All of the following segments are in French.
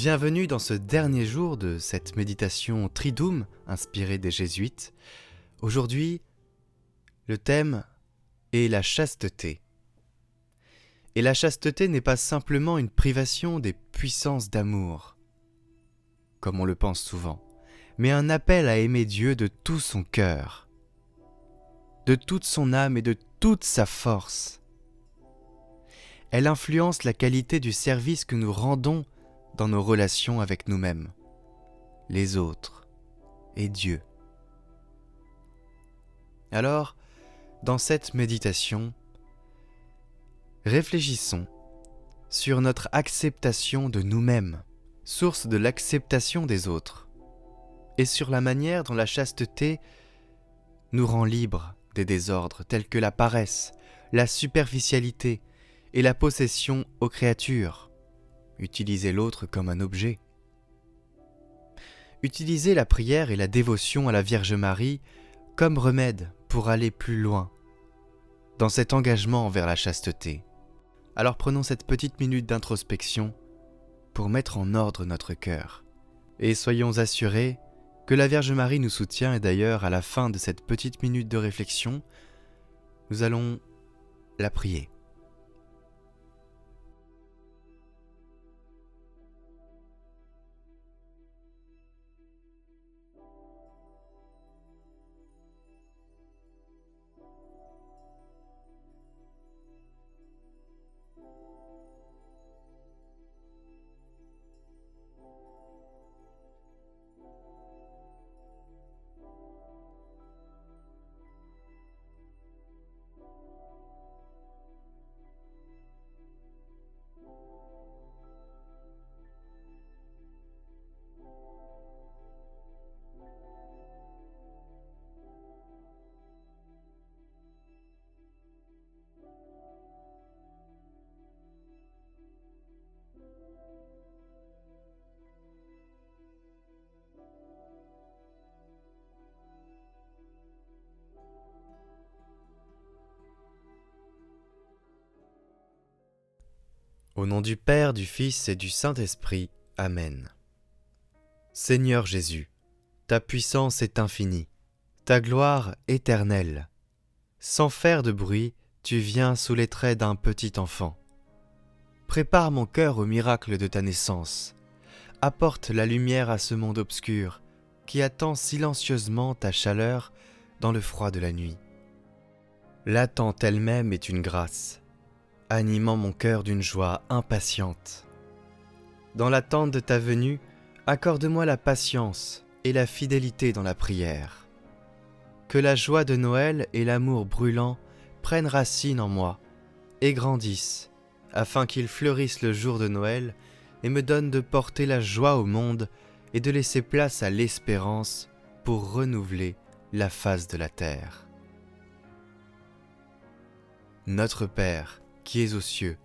Bienvenue dans ce dernier jour de cette méditation Triduum inspirée des Jésuites. Aujourd'hui, le thème est la chasteté. Et la chasteté n'est pas simplement une privation des puissances d'amour, comme on le pense souvent, mais un appel à aimer Dieu de tout son cœur, de toute son âme et de toute sa force. Elle influence la qualité du service que nous rendons dans nos relations avec nous-mêmes, les autres et Dieu. Alors, dans cette méditation, réfléchissons sur notre acceptation de nous-mêmes, source de l'acceptation des autres, et sur la manière dont la chasteté nous rend libres des désordres tels que la paresse, la superficialité et la possession aux créatures. Utiliser l'autre comme un objet. Utiliser la prière et la dévotion à la Vierge Marie comme remède pour aller plus loin dans cet engagement envers la chasteté. Alors prenons cette petite minute d'introspection pour mettre en ordre notre cœur. Et soyons assurés que la Vierge Marie nous soutient, et d'ailleurs à la fin de cette petite minute de réflexion, nous allons la prier. Au nom du Père, du Fils et du Saint-Esprit. Amen. Seigneur Jésus, ta puissance est infinie, ta gloire éternelle. Sans faire de bruit, tu viens sous les traits d'un petit enfant. Prépare mon cœur au miracle de ta naissance. Apporte la lumière à ce monde obscur qui attend silencieusement ta chaleur dans le froid de la nuit. L'attente elle-même est une grâce, animant mon cœur d'une joie impatiente. Dans l'attente de ta venue, accorde-moi la patience et la fidélité dans la prière. Que la joie de Noël et l'amour brûlant prennent racine en moi et grandissent, afin qu'ils fleurissent le jour de Noël et me donnent de porter la joie au monde et de laisser place à l'espérance pour renouveler la face de la terre. Notre Père, qui es aux cieux,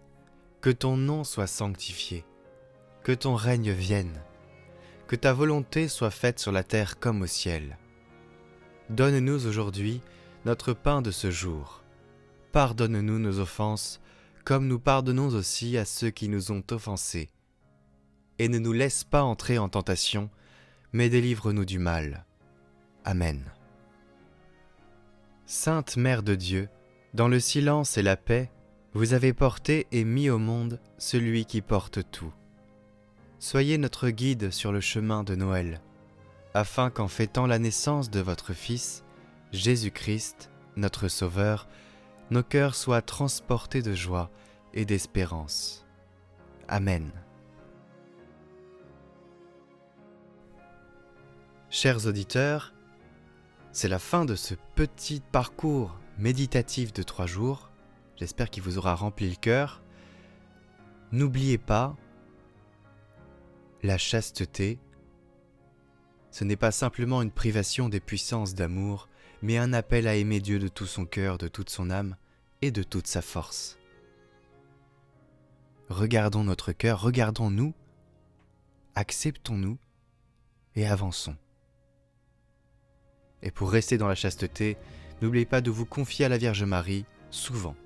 que ton nom soit sanctifié, que ton règne vienne, que ta volonté soit faite sur la terre comme au ciel. Donne-nous aujourd'hui notre pain de ce jour. Pardonne-nous nos offenses, comme nous pardonnons aussi à ceux qui nous ont offensés. Et ne nous laisse pas entrer en tentation, mais délivre-nous du mal. Amen. Sainte Mère de Dieu, dans le silence et la paix, vous avez porté et mis au monde celui qui porte tout. Soyez notre guide sur le chemin de Noël, afin qu'en fêtant la naissance de votre Fils, Jésus-Christ, notre Sauveur, nos cœurs soient transportés de joie et d'espérance. Amen. Chers auditeurs, c'est la fin de ce petit parcours méditatif de 3 jours. J'espère qu'il vous aura rempli le cœur. N'oubliez pas, la chasteté, ce n'est pas simplement une privation des puissances d'amour, mais un appel à aimer Dieu de tout son cœur, de toute son âme et de toute sa force. Regardons notre cœur, regardons-nous, acceptons-nous et avançons. Et pour rester dans la chasteté, n'oubliez pas de vous confier à la Vierge Marie souvent.